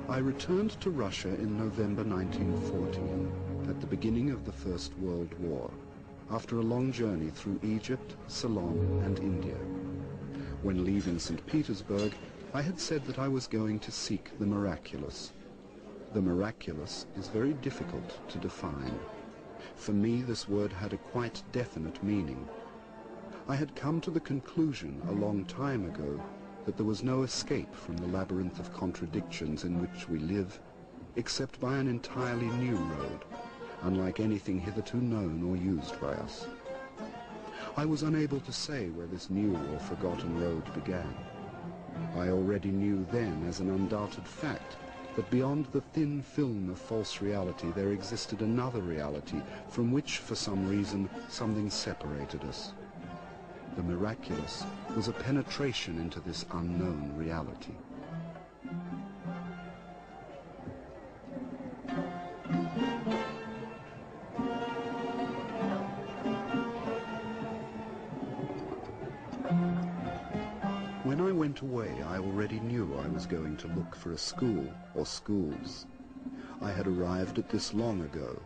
I returned to Russia in November 1914, at the beginning of the First World War, after a long journey through Egypt, Ceylon, and India. When leaving St. Petersburg, I had said that I was going to seek the miraculous. The miraculous is very difficult to define. For me, this word had a quite definite meaning. I had come to the conclusion a long time ago that there was no escape from the labyrinth of contradictions in which we live, except by an entirely new road, unlike anything hitherto known or used by us. I was unable to say where this new or forgotten road began. I already knew then, as an undoubted fact, that beyond the thin film of false reality there existed another reality from which, for some reason, something separated us. The miraculous was a penetration into this unknown reality. When I went away, I already knew I was going to look for a school or schools. I had arrived at this long ago.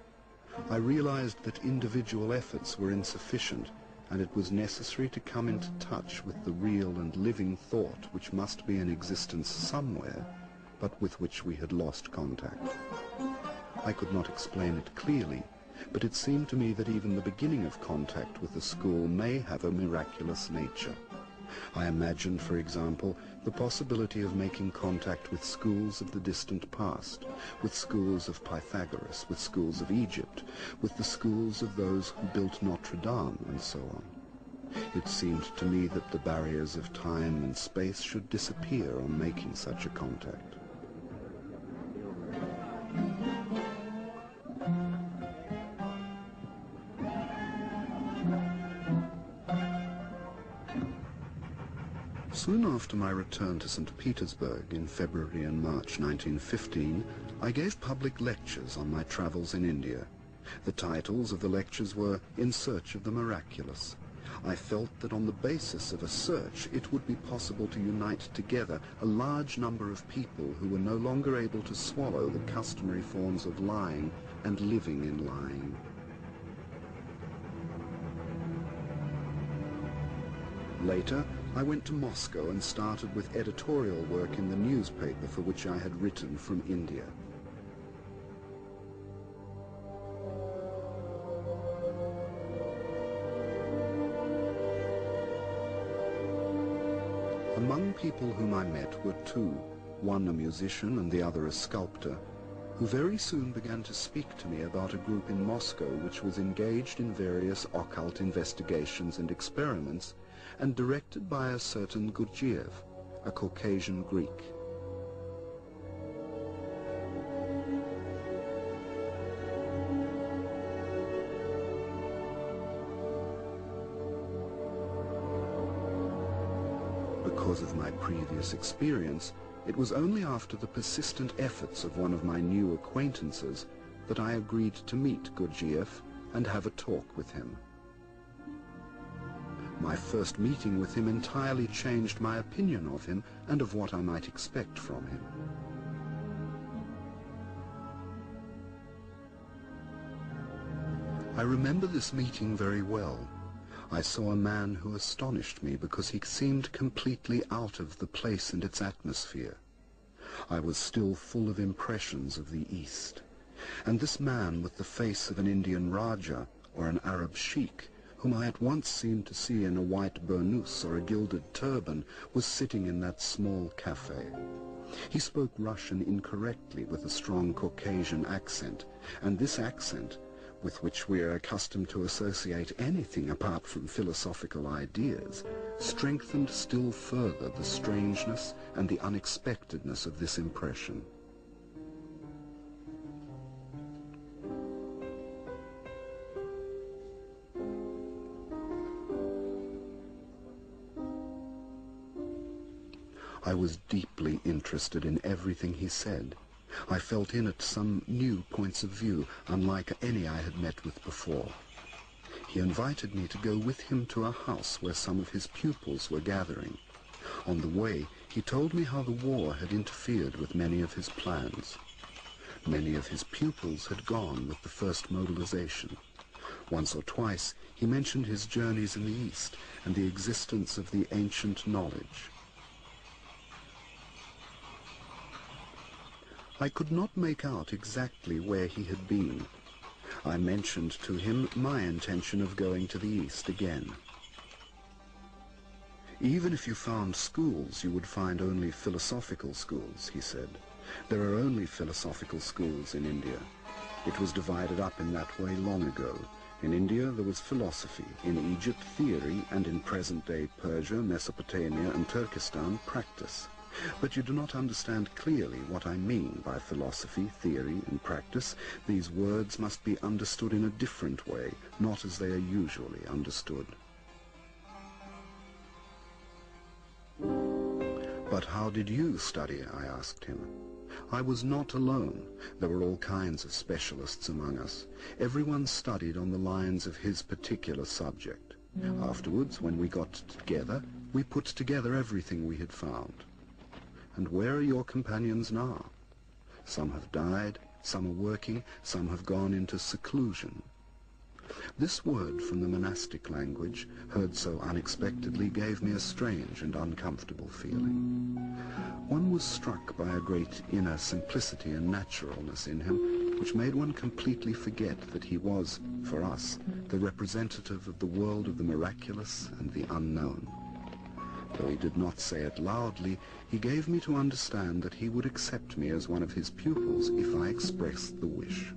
I realized that individual efforts were insufficient, and it was necessary to come into touch with the real and living thought which must be in existence somewhere, but with which we had lost contact. I could not explain it clearly, but it seemed to me that even the beginning of contact with the school may have a miraculous nature. I imagined, for example, the possibility of making contact with schools of the distant past, with schools of Pythagoras, with schools of Egypt, with the schools of those who built Notre Dame, and so on. It seemed to me that the barriers of time and space should disappear on making such a contact. Soon after my return to St. Petersburg in February and March 1915, I gave public lectures on my travels in India. The titles of the lectures were In Search of the Miraculous. I felt that on the basis of a search it would be possible to unite together a large number of people who were no longer able to swallow the customary forms of lying and living in lying. Later, I went to Moscow and started with editorial work in the newspaper for which I had written from India. Among people whom I met were two, one a musician and the other a sculptor, who very soon began to speak to me about a group in Moscow which was engaged in various occult investigations and experiments, and directed by a certain Gurdjieff, a Caucasian Greek. Because of my previous experience, it was only after the persistent efforts of one of my new acquaintances that I agreed to meet Gurdjieff and have a talk with him. My first meeting with him entirely changed my opinion of him and of what I might expect from him. I remember this meeting very well. I saw a man who astonished me because he seemed completely out of the place and its atmosphere. I was still full of impressions of the East, and this man with the face of an Indian Raja or an Arab sheikh, whom I at once seemed to see in a white burnous or a gilded turban, was sitting in that small cafe. He spoke Russian incorrectly with a strong Caucasian accent, and this accent, with which we are accustomed to associate anything apart from philosophical ideas, strengthened still further the strangeness and the unexpectedness of this impression. I was deeply interested in everything he said. I felt in it some new points of view, unlike any I had met with before. He invited me to go with him to a house where some of his pupils were gathering. On the way, He told me how the war had interfered with many of his plans. Many of his pupils had gone with the first mobilization. Once or twice he mentioned his journeys in the East and the existence of the ancient knowledge. I could not make out exactly where he had been. I mentioned to him my intention of going to the East again. Even if you found schools, you would find only philosophical schools, he said. There are only philosophical schools in India. It was divided up in that way long ago. In India there was philosophy, in Egypt theory, and in present-day Persia, Mesopotamia, and Turkestan practice. But you do not understand clearly what I mean by philosophy, theory, and practice. These words must be understood in a different way, not as they are usually understood. But how did you study? I asked him. I was not alone. There were all kinds of specialists among us. Everyone studied on the lines of his particular subject. Afterwards, when we got together, we put together everything we had found. And where are your companions now? Some have died, some are working, some have gone into seclusion. This word from the monastic language, heard so unexpectedly, gave me a strange and uncomfortable feeling. One was struck by a great inner simplicity and naturalness in him, which made one completely forget that he was, for us, the representative of the world of the miraculous and the unknown. Though he did not say it loudly, he gave me to understand that he would accept me as one of his pupils if I expressed the wish.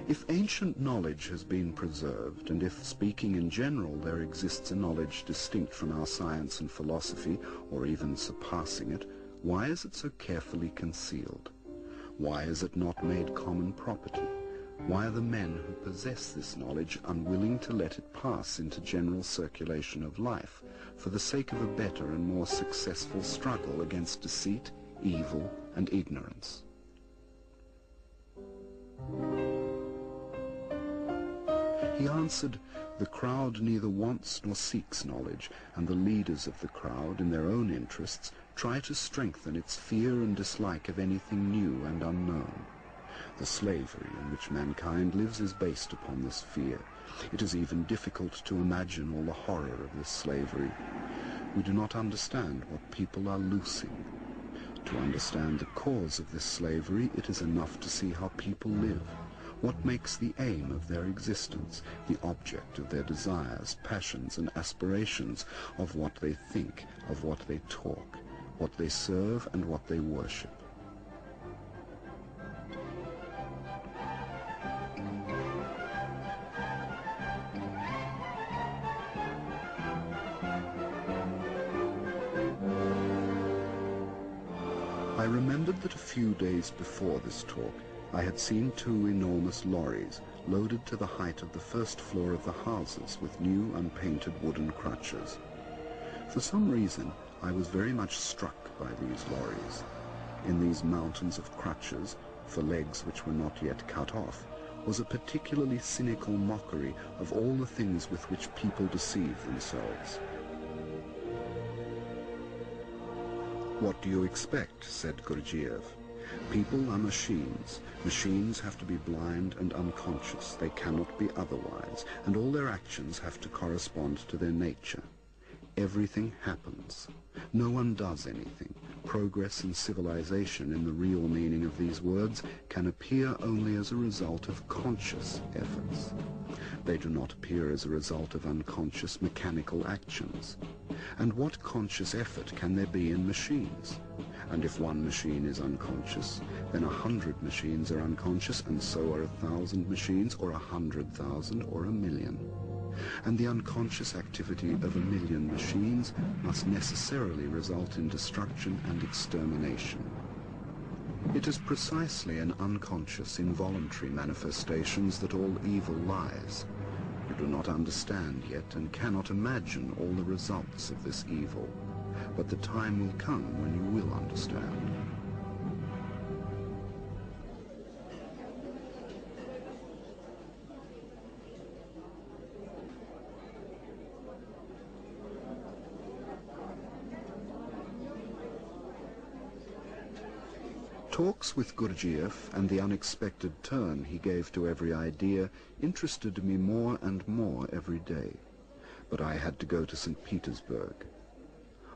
If ancient knowledge has been preserved, and if, speaking in general, there exists a knowledge distinct from our science and philosophy, or even surpassing it, why is it so carefully concealed? Why is it not made common property? Why are the men who possess this knowledge unwilling to let it pass into general circulation of life, for the sake of a better and more successful struggle against deceit, evil, and ignorance? He answered, the crowd neither wants nor seeks knowledge, and the leaders of the crowd, in their own interests, try to strengthen its fear and dislike of anything new and unknown. The slavery in which mankind lives is based upon this fear. It is even difficult to imagine all the horror of this slavery. We do not understand what people are loosing. To understand the cause of this slavery, it is enough to see how people live. What makes the aim of their existence, the object of their desires, passions, and aspirations, of what they think, of what they talk, what they serve, and what they worship. I remembered that a few days before this talk, I had seen 2 enormous lorries loaded to the height of the first floor of the houses with new unpainted wooden crutches. For some reason, I was very much struck by these lorries. In these mountains of crutches, for legs which were not yet cut off, was a particularly cynical mockery of all the things with which people deceive themselves. "What do you expect?" said Gurdjieff. "People are machines. Machines have to be blind and unconscious. They cannot be otherwise, and all their actions have to correspond to their nature. Everything happens. No one does anything. Progress and civilization, in the real meaning of these words, can appear only as a result of conscious efforts. They do not appear as a result of unconscious mechanical actions. And what conscious effort can there be in machines? And if one machine is unconscious, then 100 machines are unconscious, and so are 1,000 machines, or 100,000, or 1,000,000. And the unconscious activity of 1,000,000 machines must necessarily result in destruction and extermination. It is precisely in unconscious, involuntary manifestations that all evil lies. You do not understand yet and cannot imagine all the results of this evil, but the time will come when you will understand. Talks with Gurdjieff and the unexpected turn he gave to every idea interested me more and more every day. But I had to go to St. Petersburg.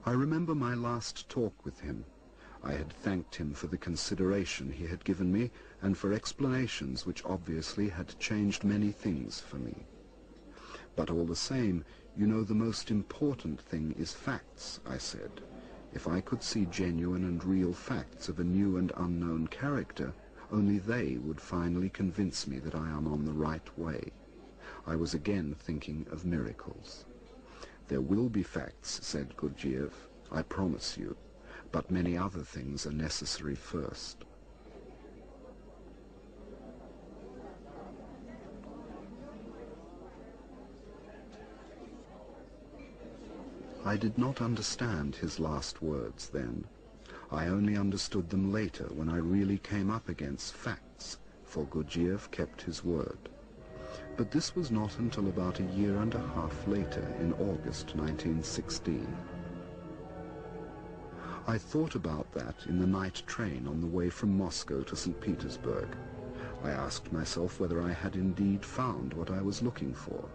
I remember my last talk with him. I had thanked him for the consideration he had given me and for explanations which obviously had changed many things for me. But all the same, you know, the most important thing is facts, I said. If I could see genuine and real facts of a new and unknown character, only they would finally convince me that I am on the right way. I was again thinking of miracles. There will be facts, said Gurdjieff, I promise you, but many other things are necessary first. I did not understand his last words then. I only understood them later when I really came up against facts, for Gurdjieff kept his word. But this was not until about a year and a half later, in August 1916. I thought about that in the night train on the way from Moscow to St. Petersburg. I asked myself whether I had indeed found what I was looking for.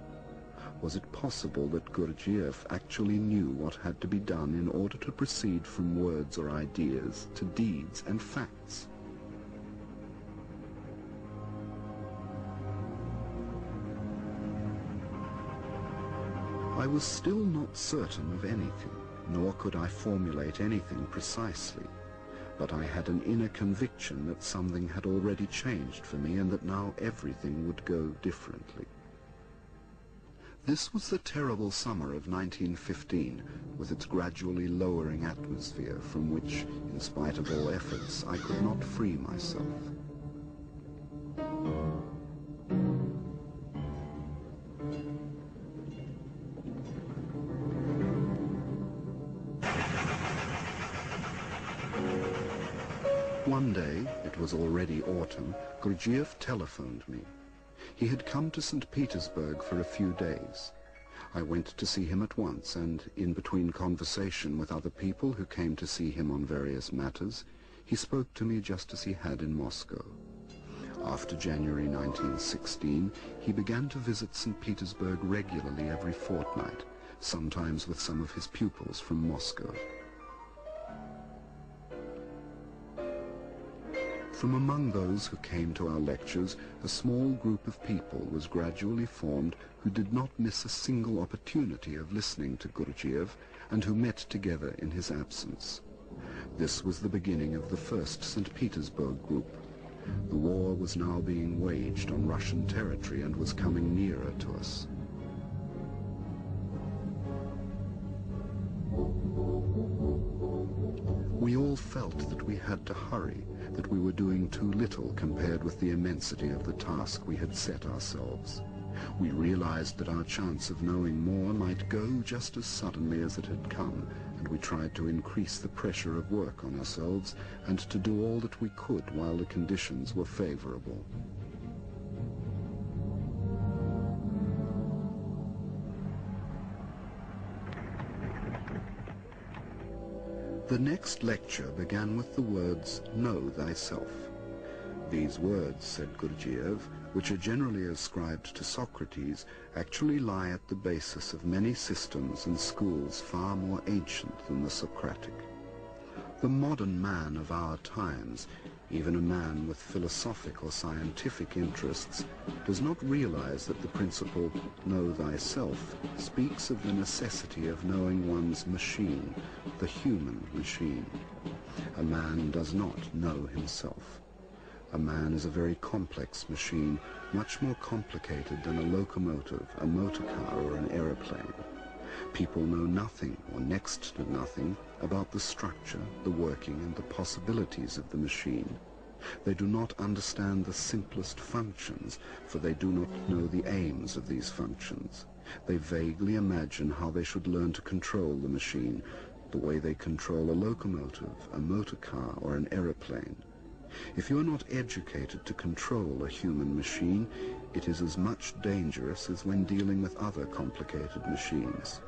Was it possible that Gurdjieff actually knew what had to be done in order to proceed from words or ideas to deeds and facts? I was still not certain of anything, nor could I formulate anything precisely, but I had an inner conviction that something had already changed for me and that now everything would go differently. This was the terrible summer of 1915, with its gradually lowering atmosphere from which, in spite of all efforts, I could not free myself. One day, it was already autumn, Gurdjieff telephoned me. He had come to St. Petersburg for a few days. I went to see him at once, and in between conversation with other people who came to see him on various matters, he spoke to me just as he had in Moscow. After January 1916, he began to visit St. Petersburg regularly every fortnight, sometimes with some of his pupils from Moscow. From among those who came to our lectures, a small group of people was gradually formed who did not miss a single opportunity of listening to Gurdjieff and who met together in his absence. This was the beginning of the first St. Petersburg group. The war was now being waged on Russian territory and was coming nearer to us. We all felt that we had to hurry, that we were doing too little compared with the immensity of the task we had set ourselves. We realized that our chance of knowing more might go just as suddenly as it had come, and we tried to increase the pressure of work on ourselves and to do all that we could while the conditions were favorable. The next lecture began with the words, "Know thyself." These words, said Gurdjieff, which are generally ascribed to Socrates, actually lie at the basis of many systems and schools far more ancient than the Socratic. The modern man of our times, even a man with philosophic or scientific interests, does not realize that the principle, "Know thyself," speaks of the necessity of knowing one's machine, the human machine. A man does not know himself. A man is a very complex machine, much more complicated than a locomotive, a motor car, or an aeroplane. People know nothing, or next to nothing, about the structure, the working, and the possibilities of the machine. They do not understand the simplest functions, for they do not know the aims of these functions. They vaguely imagine how they should learn to control the machine, the way they control a locomotive, a motor car, or an aeroplane. If you are not educated to control a human machine, it is as much dangerous as when dealing with other complicated machines.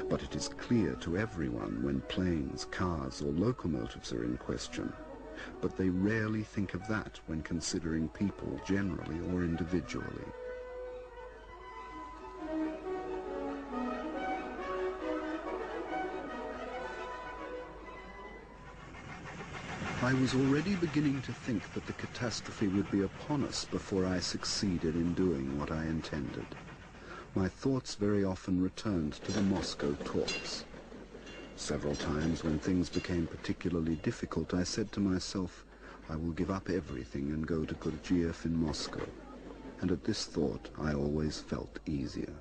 But it is clear to everyone when planes, cars, or locomotives are in question. But they rarely think of that when considering people generally or individually. I was already beginning to think that the catastrophe would be upon us before I succeeded in doing what I intended. My thoughts very often returned to the Moscow talks. Several times when things became particularly difficult, I said to myself, I will give up everything and go to Gurdjieff in Moscow. And at this thought, I always felt easier.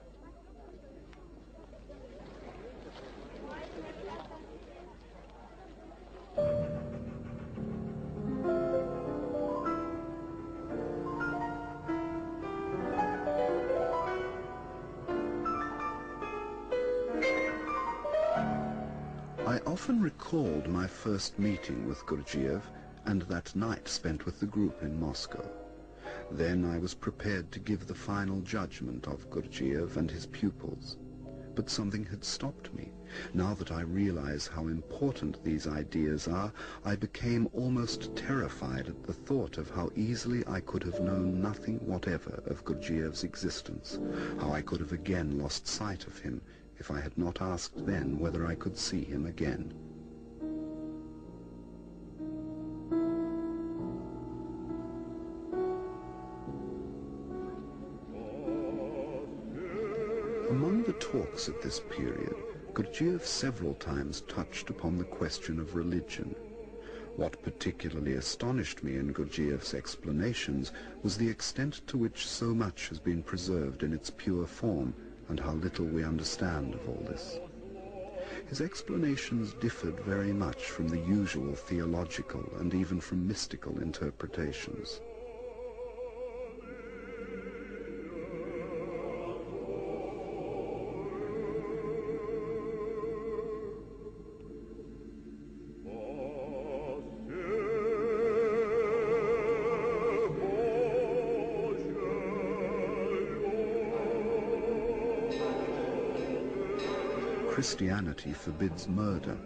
I often recalled my first meeting with Gurdjieff and that night spent with the group in Moscow. Then I was prepared to give the final judgment of Gurdjieff and his pupils. But something had stopped me. Now that I realize how important these ideas are, I became almost terrified at the thought of how easily I could have known nothing whatever of Gurdjieff's existence, how I could have again lost sight of him if I had not asked then whether I could see him again. Among the talks at this period, Gurdjieff several times touched upon the question of religion. What particularly astonished me in Gurdjieff's explanations was the extent to which so much has been preserved in its pure form, and how little we understand of all this. His explanations differed very much from the usual theological and even from mystical interpretations. Christianity forbids murder,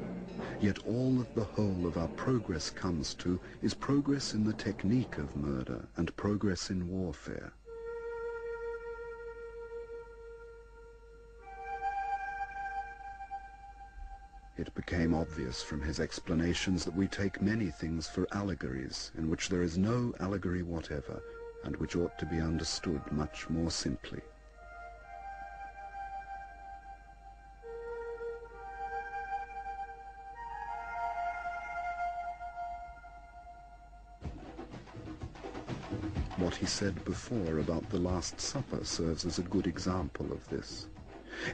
yet all that the whole of our progress comes to is progress in the technique of murder and progress in warfare. It became obvious from his explanations that we take many things for allegories, in which there is no allegory whatever, and which ought to be understood much more simply. What he said before about the Last Supper serves as a good example of this.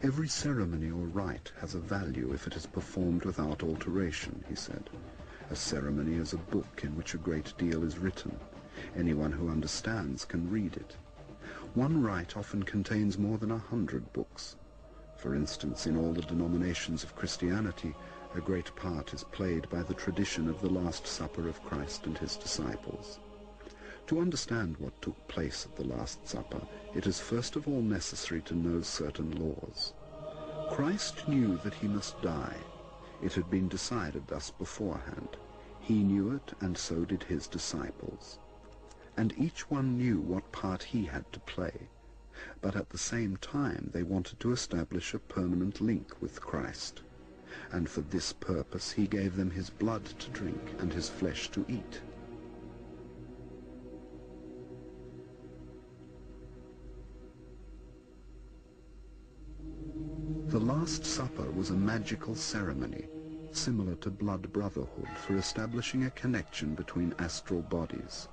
Every ceremony or rite has a value if it is performed without alteration, he said. A ceremony is a book in which a great deal is written. Anyone who understands can read it. One rite often contains more than 100 books. For instance, in all the denominations of Christianity, a great part is played by the tradition of the Last Supper of Christ and his disciples. To understand what took place at the Last Supper, it is first of all necessary to know certain laws. Christ knew that he must die. It had been decided thus beforehand. He knew it, and so did his disciples. And each one knew what part he had to play. But at the same time they wanted to establish a permanent link with Christ. And for this purpose he gave them his blood to drink and his flesh to eat. The Last Supper was a magical ceremony, similar to blood brotherhood, for establishing a connection between astral bodies.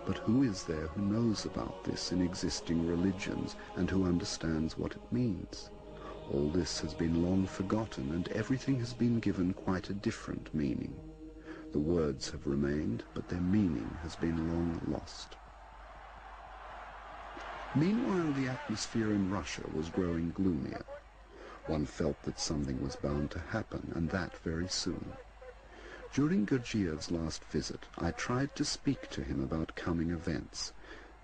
But who is there who knows about this in existing religions and who understands what it means? All this has been long forgotten, and everything has been given quite a different meaning. The words have remained, but their meaning has been long lost. Meanwhile, the atmosphere in Russia was growing gloomier. One felt that something was bound to happen, and that very soon. During Gurdjieff's last visit, I tried to speak to him about coming events,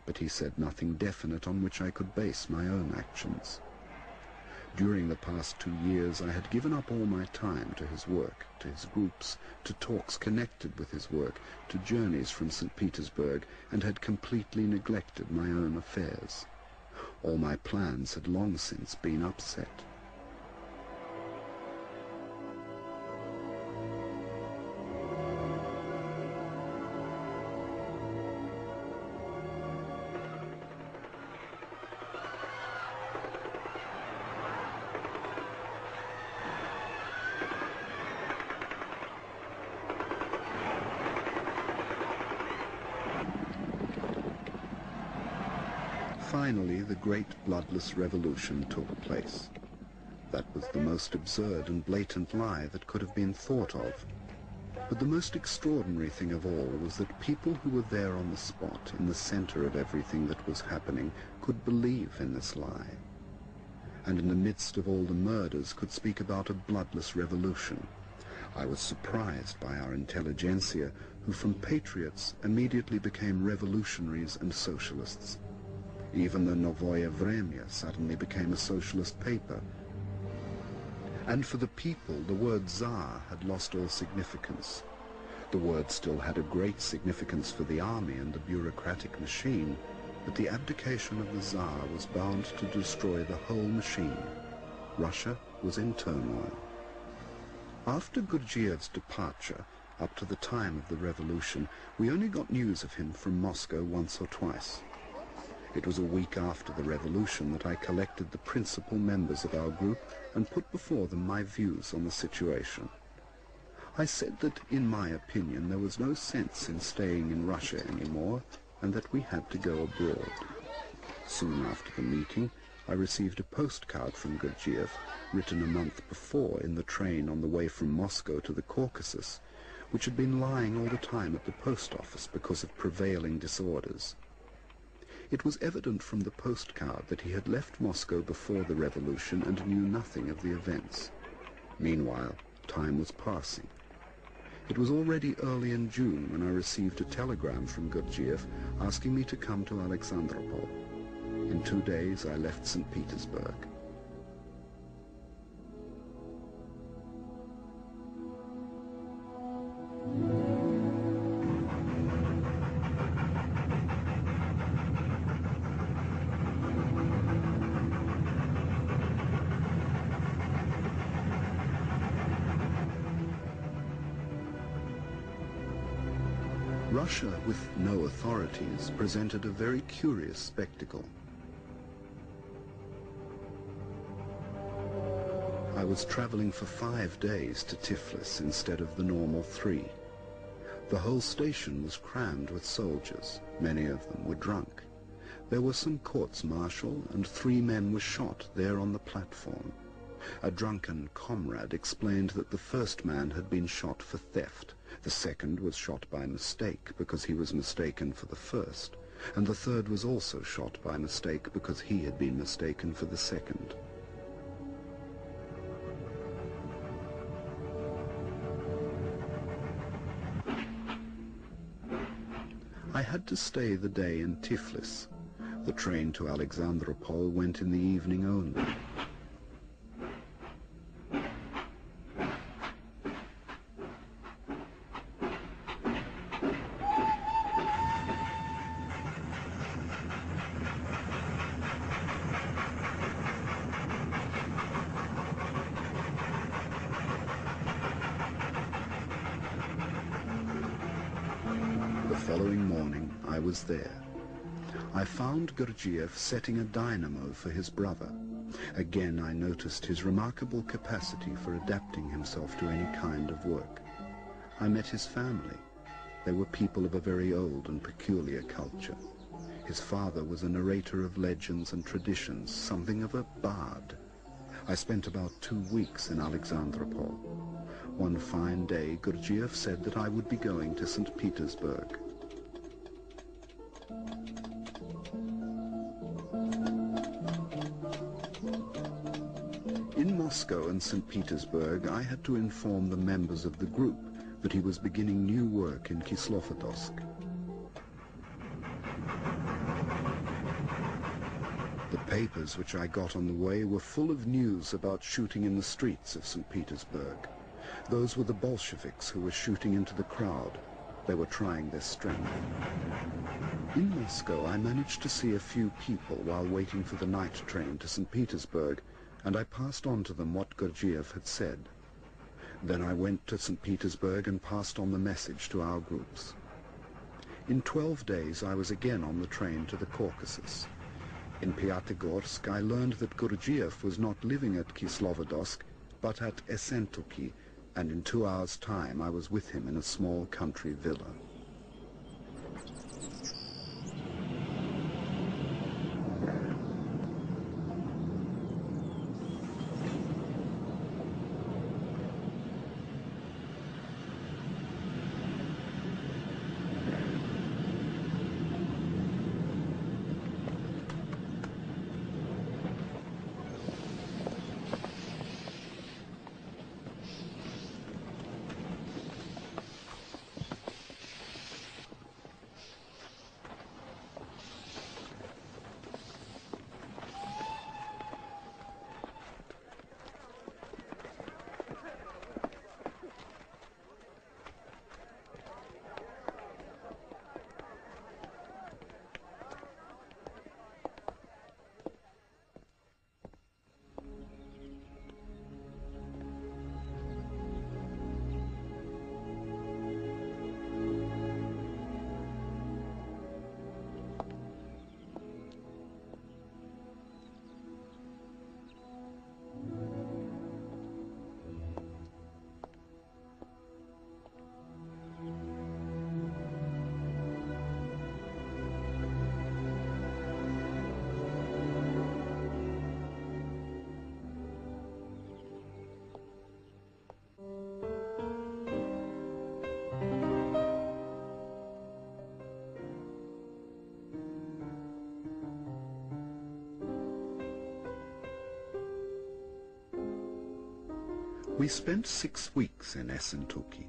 but he said nothing definite on which I could base my own actions. During the past 2 years, I had given up all my time to his work, to his groups, to talks connected with his work, to journeys from St. Petersburg, and had completely neglected my own affairs. All my plans had long since been upset. Finally, the great bloodless revolution took place. That was the most absurd and blatant lie that could have been thought of. But the most extraordinary thing of all was that people who were there on the spot, in the center of everything that was happening, could believe in this lie. And in the midst of all the murders could speak about a bloodless revolution. I was surprised by our intelligentsia, who from patriots immediately became revolutionaries and socialists. Even the Novoye Vremya suddenly became a socialist paper. And for the people, the word Tsar had lost all significance. The word still had a great significance for the army and the bureaucratic machine, but the abdication of the Tsar was bound to destroy the whole machine. Russia was in turmoil. After Gurdjieff's departure, up to the time of the revolution, we only got news of him from Moscow once or twice. It was a week after the revolution that I collected the principal members of our group and put before them my views on the situation. I said that, in my opinion, there was no sense in staying in Russia anymore, and that we had to go abroad. Soon after the meeting, I received a postcard from Gurdjieff, written a month before in the train on the way from Moscow to the Caucasus, which had been lying all the time at the post office because of prevailing disorders. It was evident from the postcard that he had left Moscow before the revolution and knew nothing of the events. Meanwhile, time was passing. It was already early in June when I received a telegram from Gurdjieff asking me to come to Alexandropol. In 2 days I left St. Petersburg. Russia, with no authorities, presented a very curious spectacle. I was traveling for 5 days to Tiflis instead of the normal 3. The whole station was crammed with soldiers. Many of them were drunk. There were some courts-martial, and 3 men were shot there on the platform. A drunken comrade explained that the first man had been shot for theft. The second was shot by mistake because he was mistaken for the first, and the third was also shot by mistake because he had been mistaken for the second. I had to stay the day in Tiflis. The train to Alexandropol went in the evening only. The following morning, I was there. I found Gurdjieff setting a dynamo for his brother. Again, I noticed his remarkable capacity for adapting himself to any kind of work. I met his family. They were people of a very old and peculiar culture. His father was a narrator of legends and traditions, something of a bard. I spent about 2 weeks in Alexandropol. One fine day, Gurdjieff said that I would be going to St. Petersburg. In Moscow and St. Petersburg, I had to inform the members of the group that he was beginning new work in Kislovodsk. The papers which I got on the way were full of news about shooting in the streets of St. Petersburg. Those were the Bolsheviks who were shooting into the crowd. They were trying their strength. In Moscow, I managed to see a few people while waiting for the night train to St. Petersburg, and I passed on to them what Gurdjieff had said. Then I went to St. Petersburg and passed on the message to our groups. In 12 days, I was again on the train to the Caucasus. In Pyatigorsk, I learned that Gurdjieff was not living at Kislovodsk, but at Essentuki, and in 2 hours' time I was with him in a small country villa. We spent 6 weeks in Essentuki.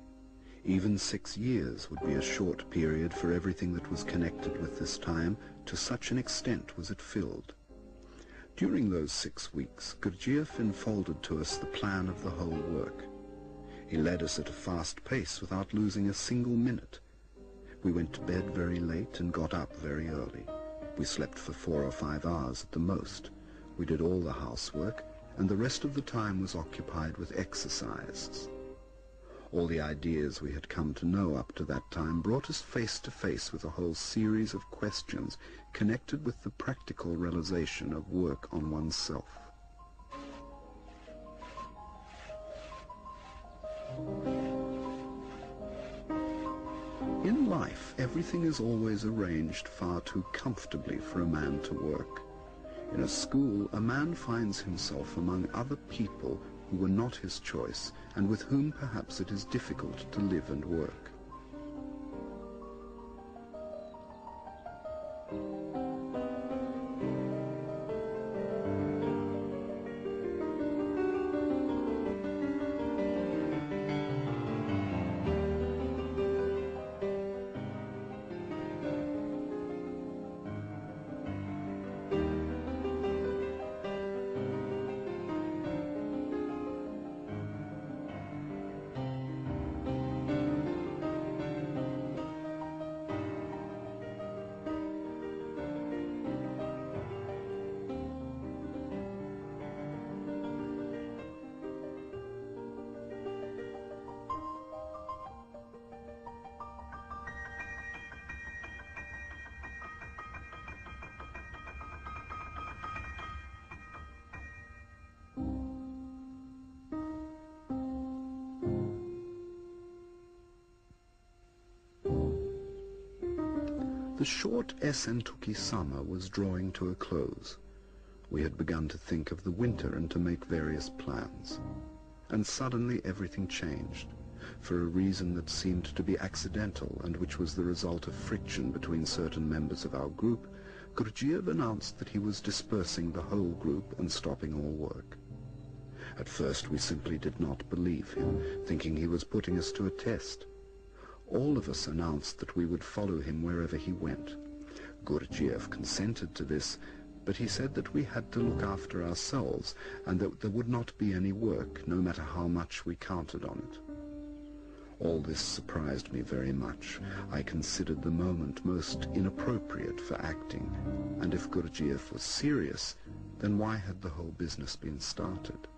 Even 6 years would be a short period for everything that was connected with this time, to such an extent was it filled. During those 6 weeks, Gurdjieff unfolded to us the plan of the whole work. He led us at a fast pace without losing a single minute. We went to bed very late and got up very early. We slept for 4 or 5 hours at the most. We did all the housework, and the rest of the time was occupied with exercise. All the ideas we had come to know up to that time brought us face to face with a whole series of questions connected with the practical realization of work on oneself. In life, everything is always arranged far too comfortably for a man to work. In a school, a man finds himself among other people who were not his choice, and with whom perhaps it is difficult to live and work. The short Essentuki summer was drawing to a close. We had begun to think of the winter and to make various plans. And suddenly everything changed, for a reason that seemed to be accidental and which was the result of friction between certain members of our group. Gurdjieff announced that he was dispersing the whole group and stopping all work. At first we simply did not believe him, thinking he was putting us to a test. All of us announced that we would follow him wherever he went. Gurdjieff consented to this, but he said that we had to look after ourselves and that there would not be any work, no matter how much we counted on it. All this surprised me very much. I considered the moment most inappropriate for acting, and if Gurdjieff was serious, then why had the whole business been started?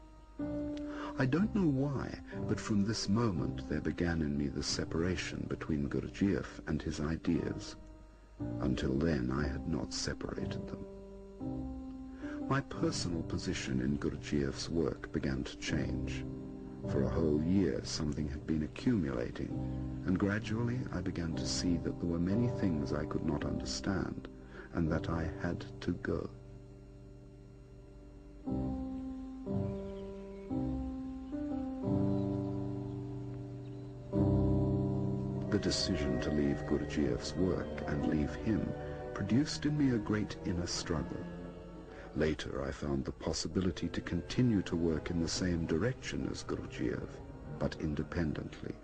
I don't know why, but from this moment there began in me the separation between Gurdjieff and his ideas. Until then I had not separated them. My personal position in Gurdjieff's work began to change. For a whole year something had been accumulating, and gradually I began to see that there were many things I could not understand, and that I had to go. The decision to leave Gurdjieff's work and leave him produced in me a great inner struggle. Later I found the possibility to continue to work in the same direction as Gurdjieff, but independently.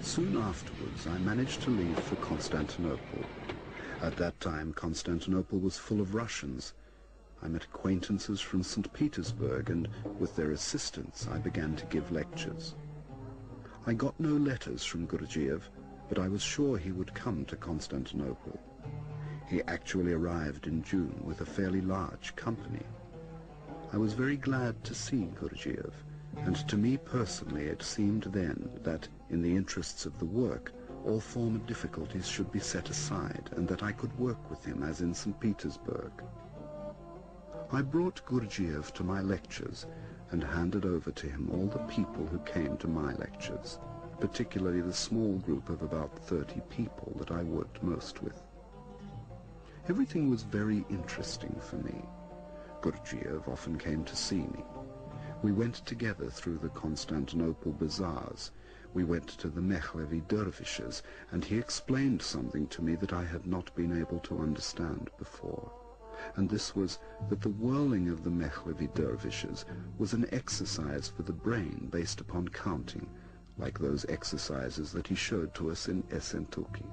Soon afterwards I managed to leave for Constantinople. At that time Constantinople was full of Russians. I met acquaintances from St. Petersburg, and with their assistance I began to give lectures. I got no letters from Gurdjieff, but I was sure he would come to Constantinople. He actually arrived in June with a fairly large company. I was very glad to see Gurdjieff, and to me personally it seemed then that, in the interests of the work, all former difficulties should be set aside, and that I could work with him as in St. Petersburg. I brought Gurdjieff to my lectures and handed over to him all the people who came to my lectures, particularly the small group of about 30 people that I worked most with. Everything was very interesting for me. Gurdjieff often came to see me. We went together through the Constantinople bazaars. We went to the Mehlevi dervishes, and he explained something to me that I had not been able to understand before. And this was that the whirling of the Mehlevi dervishes was an exercise for the brain based upon counting, like those exercises that he showed to us in Essentuki.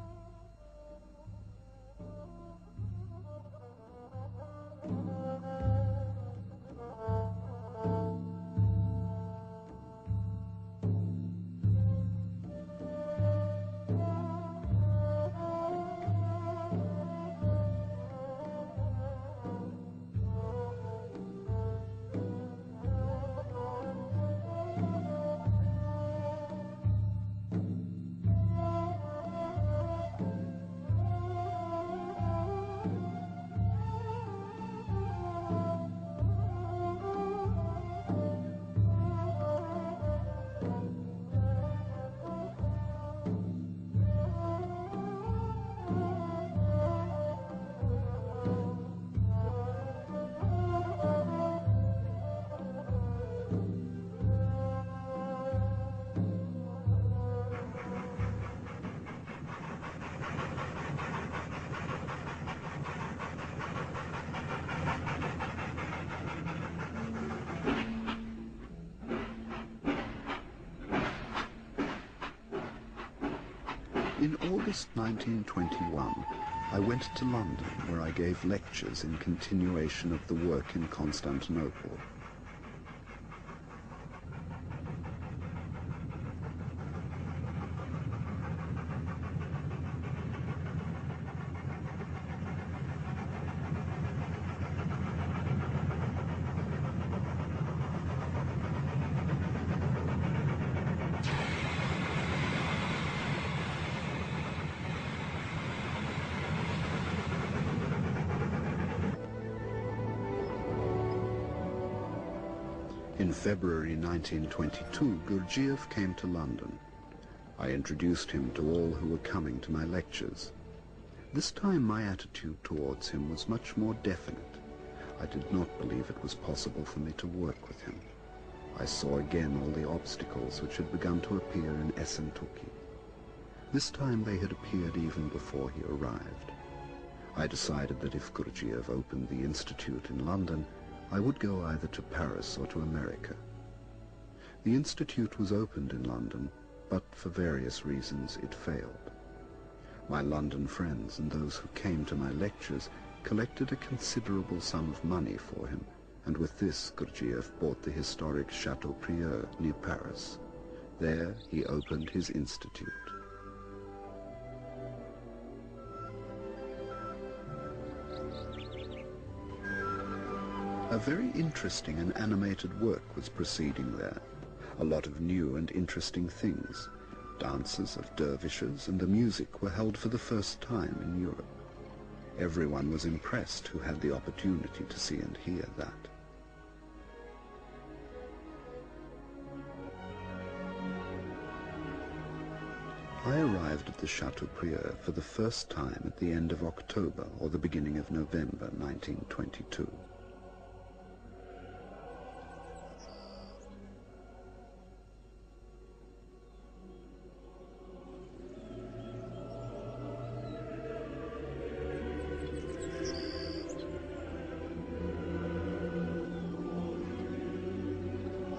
In August 1921, I went to London, where I gave lectures in continuation of the work in Constantinople. In February 1922, Gurdjieff came to London. I introduced him to all who were coming to my lectures. This time my attitude towards him was much more definite. I did not believe it was possible for me to work with him. I saw again all the obstacles which had begun to appear in Essentuki. This time they had appeared even before he arrived. I decided that if Gurdjieff opened the Institute in London, I would go either to Paris or to America. The Institute was opened in London, but for various reasons it failed. My London friends and those who came to my lectures collected a considerable sum of money for him, and with this Gurdjieff bought the historic Chateaubriand near Paris. There he opened his institute. A very interesting and animated work was proceeding there. A lot of new and interesting things. Dances of dervishes and the music were held for the first time in Europe. Everyone was impressed who had the opportunity to see and hear that. I arrived at the Chateaubriand for the first time at the end of October or the beginning of November 1922.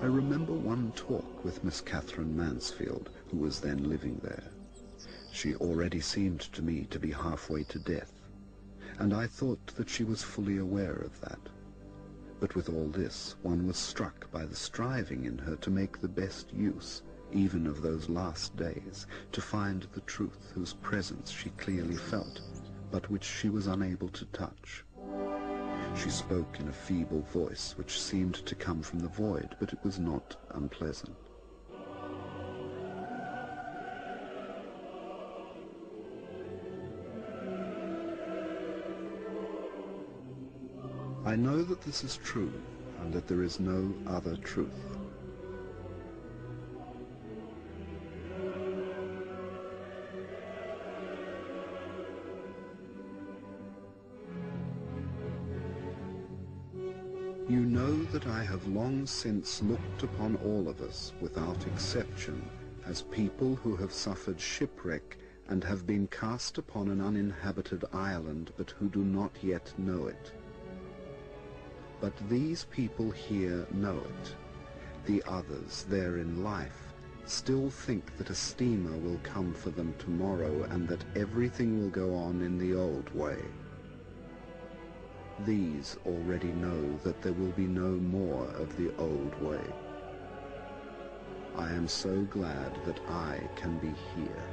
I remember one talk with Miss Catherine Mansfield, who was then living there. She already seemed to me to be halfway to death, and I thought that she was fully aware of that. But with all this, one was struck by the striving in her to make the best use, even of those last days, to find the truth whose presence she clearly felt, but which she was unable to touch. She spoke in a feeble voice which seemed to come from the void, but it was not unpleasant. I know that this is true, and that there is no other truth. You know that I have long since looked upon all of us, without exception, as people who have suffered shipwreck and have been cast upon an uninhabited island, but who do not yet know it. But these people here know it. The others, there in life, still think that a steamer will come for them tomorrow and that everything will go on in the old way. These already know that there will be no more of the old way. I am so glad that I can be here.